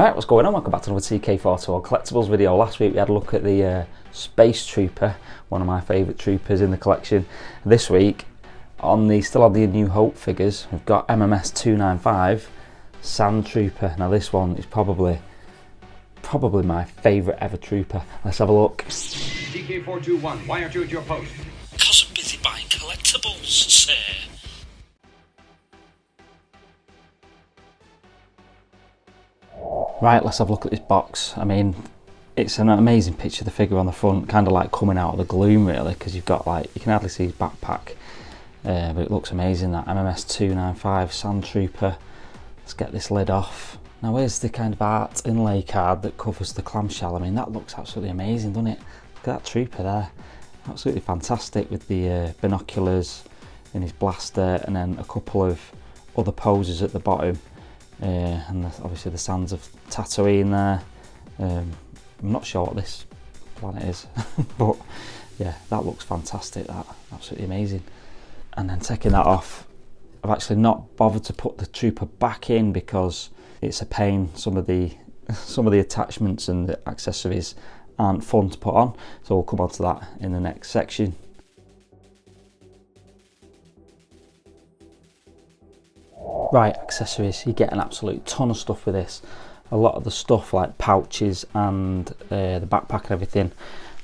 Alright, what's going on? Welcome back to another TK421 collectibles video. Last week we had a look at the Space Trooper, one of my favourite troopers in the collection. This week, still on the New Hope figures, we've got MMS295, SANDTROOPER. Now this one is probably my favourite ever trooper. Let's have a look. TK421, why aren't you at your post? Because I'm busy buying collectibles, sir. Right, let's have a look at this box. I mean, it's an amazing picture of the figure on the front, kind of like coming out of the gloom really, because you've got like, you can hardly see his backpack, but it looks amazing. That MMS295 SANDTROOPER. Let's get this lid off. Now here's the kind of art inlay card that covers the clamshell. I mean, that looks absolutely amazing, doesn't it? Look at that trooper there. Absolutely fantastic with the binoculars in his blaster, and then a couple of other poses at the bottom. And obviously the sands of Tatooine there. I'm not sure what this planet is, but yeah, that looks fantastic. That absolutely amazing. And then taking that off, I've actually not bothered to put the trooper back in because it's a pain. Some of the attachments and the accessories aren't fun to put on, so we'll come on to that in the next section. Right, accessories, you get an absolute ton of stuff with this. A lot of the stuff like pouches and the backpack and everything,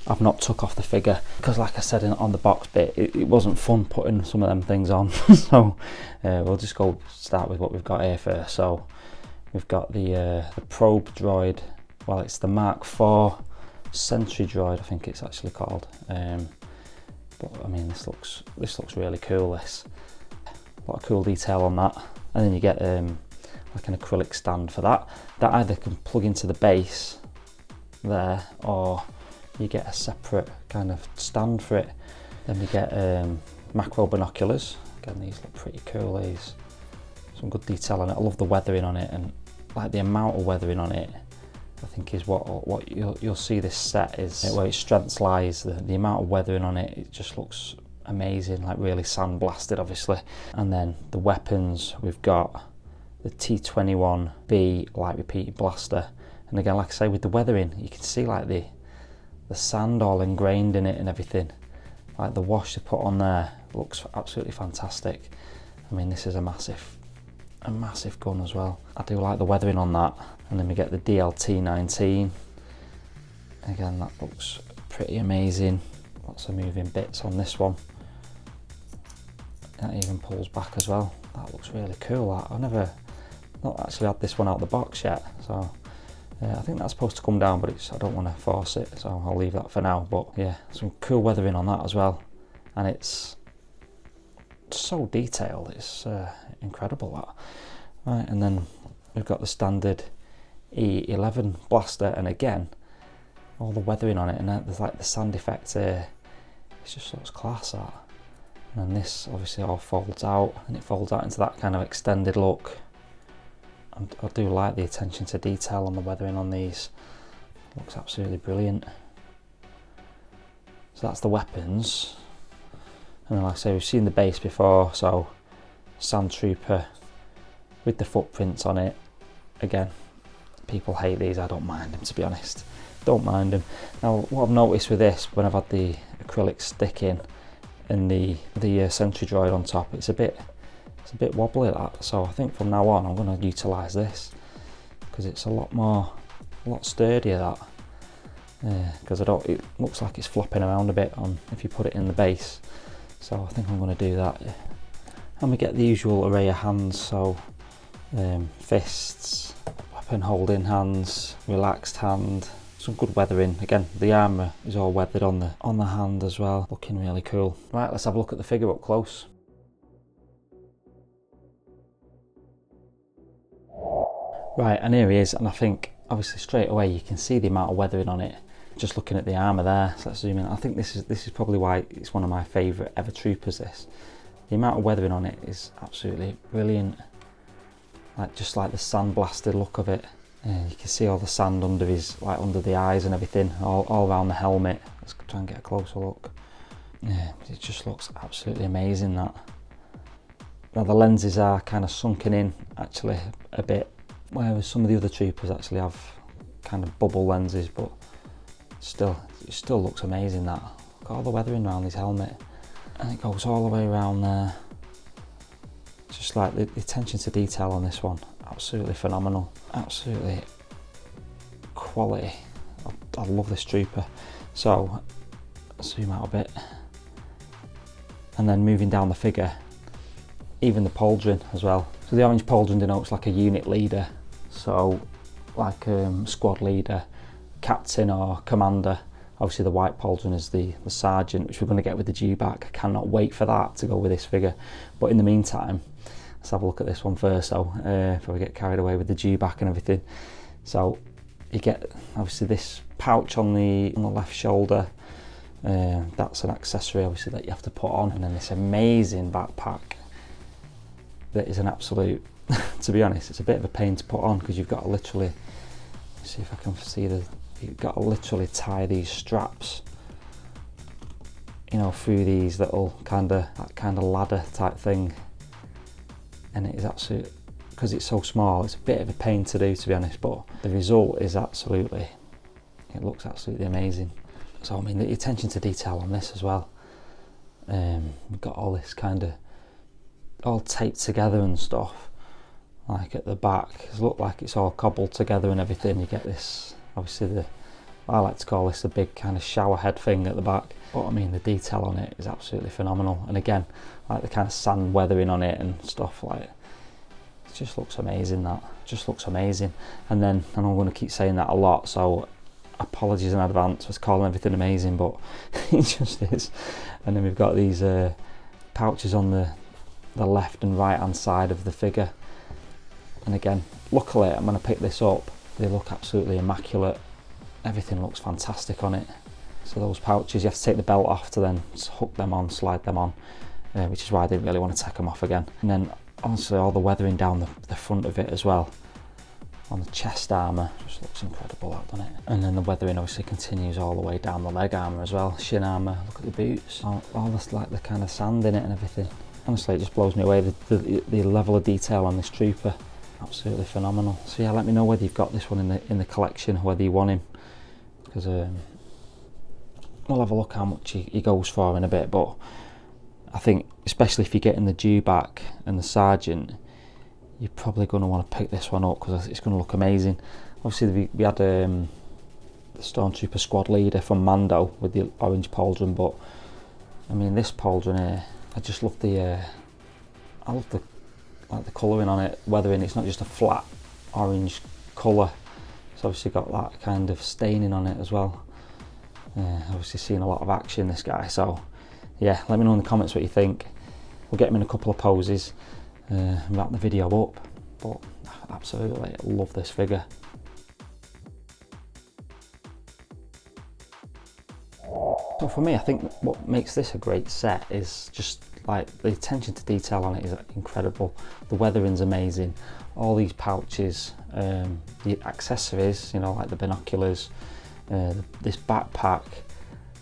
I've not took off the figure because, like I said on the box bit, it wasn't fun putting some of them things on. So we'll just go start with what we've got here first. So we've got the probe droid. Well, it's the Mark IV sentry droid, I think it's actually called. But I mean, this looks really cool. This, a lot of cool detail on that. And then you get like an acrylic stand for that. That either can plug into the base there, or you get a separate kind of stand for it. Then you get macro binoculars. Again, these look pretty cool. These, some good detail on it. I love the weathering on it, and like the amount of weathering on it, I think is what you'll see this set is where its strength lies. The amount of weathering on it, it just looks amazing, like really sandblasted obviously. And then the weapons, we've got the T21B light repeating blaster, and again, like I say, with the weathering, you can see like the sand all ingrained in it and everything. Like the wash they put on there looks absolutely fantastic. I mean, this is a massive gun as well. I do like the weathering on that. And then we get the DLT-19. Again, that looks pretty amazing. Lots of moving bits on this one. That even pulls back as well. That looks really cool. I've not actually had this one out of the box yet, so I think that's supposed to come down, but I don't want to force it, so I'll leave that for now. But yeah, some cool weathering on that as well, and it's so detailed. It's incredible, that. Right, and then we've got the standard E11 blaster, and again, all the weathering on it, and there's like the sand effect here. It just looks class, that. And then this obviously all folds out, and it folds out into that kind of extended look. And I do like the attention to detail on the weathering on these. It looks absolutely brilliant. So that's the weapons. And then, like I say, we've seen the base before, so SANDTROOPER with the footprints on it. Again, people hate these, I don't mind them, to be honest. Don't mind them. Now, what I've noticed with this, when I've had the acrylic stick in and the sentry droid on top, it's a bit wobbly, that. So I think from now on I'm going to utilise this because it's a lot sturdier, that. Because it looks like it's flopping around a bit on if you put it in the base. So I think I'm going to do that. And we get the usual array of hands, so fists, weapon holding hands, relaxed hand. Some good weathering. Again, the armour is all weathered on the hand as well, looking really cool. Right, let's have a look at the figure up close. Right, and here he is, and I think obviously straight away you can see the amount of weathering on it just looking at the armour there. So let's zoom in. I think this is probably why it's one of my favourite ever troopers. The amount of weathering on it is absolutely brilliant. Just like the sandblasted look of it. You can see all the sand under under the eyes and everything, all around the helmet. Let's try and get a closer look. Yeah, it just looks absolutely amazing, that. Now the lenses are kind of sunken in actually a bit whereas some of the other troopers actually have kind of bubble lenses, but still, it still looks amazing. That got all the weathering around his helmet, and it goes all the way around there. Just like the attention to detail on this one, absolutely phenomenal, absolutely quality. I love this trooper. So zoom out a bit, and then moving down the figure, even the pauldron as well. So the orange pauldron denotes like a unit leader, so like squad leader, captain or commander. Obviously the white pauldron is the sergeant, which we're going to get with the dewback. I cannot wait for that to go with this figure. But in the meantime, let's have a look at this one first, so before we get carried away with the dewback and everything. So you get obviously this pouch on the left shoulder. That's an accessory obviously that you have to put on, and then this amazing backpack that is an absolute to be honest, it's a bit of a pain to put on because you've got to literally, see if I can see you've got to literally tie these straps, you know, through these little kind of ladder type thing, and it is absolute, because it's so small, it's a bit of a pain to do, to be honest, but the result is absolutely, it looks absolutely amazing. So I mean, the attention to detail on this as well, we've got all this kind of all taped together and stuff, like at the back, it looks like it's all cobbled together and everything. You get this, obviously I like to call this a big kind of shower head thing at the back, but I mean the detail on it is absolutely phenomenal, and again, like the kind of sand weathering on it and stuff, like it just looks amazing. That just looks amazing. And then, and I'm going to keep saying that a lot, so apologies in advance for calling everything amazing, but it just is. And then we've got these pouches on the left and right hand side of the figure, and again, luckily I'm going to pick this up, they look absolutely immaculate, everything looks fantastic on it. So those pouches, you have to take the belt off to then hook them on, slide them on, which is why I didn't really want to take them off again. And then honestly all the weathering down the front of it as well, on the chest armour, just looks incredible, that, doesn't it? And then the weathering obviously continues all the way down the leg armour as well, shin armour, look at the boots, all this like the kind of sand in it and everything. Honestly, it just blows me away, the level of detail on this trooper, absolutely phenomenal. So yeah, let me know whether you've got this one in the collection, whether you want him, because we'll have a look how much he goes for in a bit. But I think, especially if you're getting the dewback and the sergeant, you're probably going to want to pick this one up because it's going to look amazing. Obviously we had the Stormtrooper squad leader from Mando with the orange pauldron, but I mean this pauldron here, I just love the colouring on it, weathering. It's not just a flat orange colour, it's obviously got that kind of staining on it as well. Obviously seeing a lot of action, this guy, so yeah, let me know in the comments what you think. We'll get him in a couple of poses and wrap the video up, but absolutely love this figure. So for me, I think what makes this a great set is just like the attention to detail on it is incredible. The weathering's amazing. All these pouches, the accessories, you know, like the binoculars, this backpack,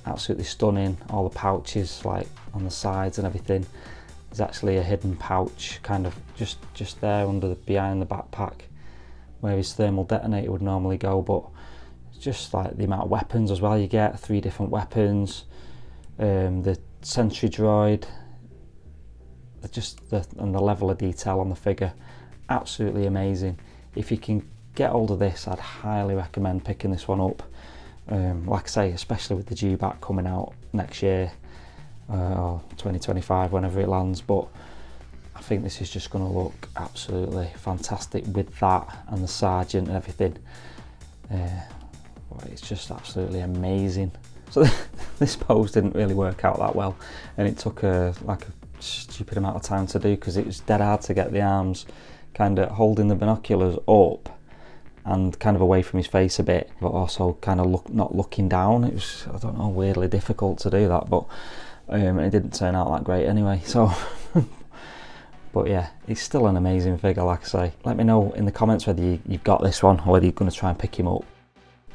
absolutely stunning. All the pouches, like on the sides and everything. There's actually a hidden pouch, kind of just there behind the backpack, where his thermal detonator would normally go. But just like the amount of weapons as well you get, 3 different weapons, the sentry droid, and the level of detail on the figure, absolutely amazing. If you can get hold of this, I'd highly recommend picking this one up. Like I say, especially with the dewback coming out next year, or 2025, whenever it lands, but I think this is just going to look absolutely fantastic with that and the sergeant and everything. It's just absolutely amazing. So this pose didn't really work out that well, and it took like a stupid amount of time to do because it was dead hard to get the arms kind of holding the binoculars up and kind of away from his face a bit, but also kind of not looking down. It was, I don't know, weirdly difficult to do that, but it didn't turn out that great anyway, so but yeah, it's still an amazing figure, like I say. Let me know in the comments whether you've got this one or whether you're going to try and pick him up.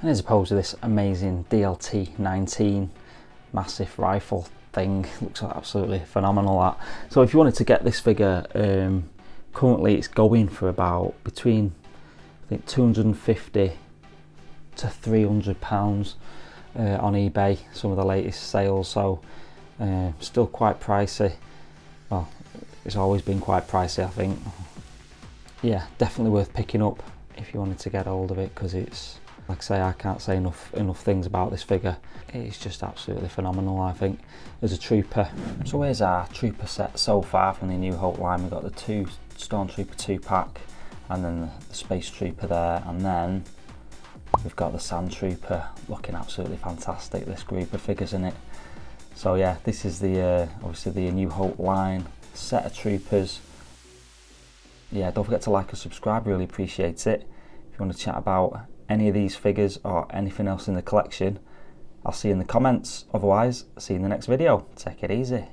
And as opposed to this amazing DLT-19 massive rifle thing, looks absolutely phenomenal, that. So if you wanted to get this figure, currently it's going for about between think 250 to 300 pounds on eBay, some of the latest sales, so still quite pricey. Well, it's always been quite pricey, I think. Yeah, definitely worth picking up if you wanted to get hold of it, because it's, like I say, I can't say enough things about this figure. It's just absolutely phenomenal, I think, as a trooper. So here's our trooper set so far from the New Hope line. We've got the 2 Stormtrooper 2-pack, and then the Space Trooper there, and then we've got the SANDTROOPER, looking absolutely fantastic, this group of figures in it. So yeah, this is the obviously the New Hope line set of troopers. Yeah, don't forget to like and subscribe, really appreciate it. If you want to chat about any of these figures or anything else in the collection, I'll see you in the comments. Otherwise, see you in the next video. Take it easy.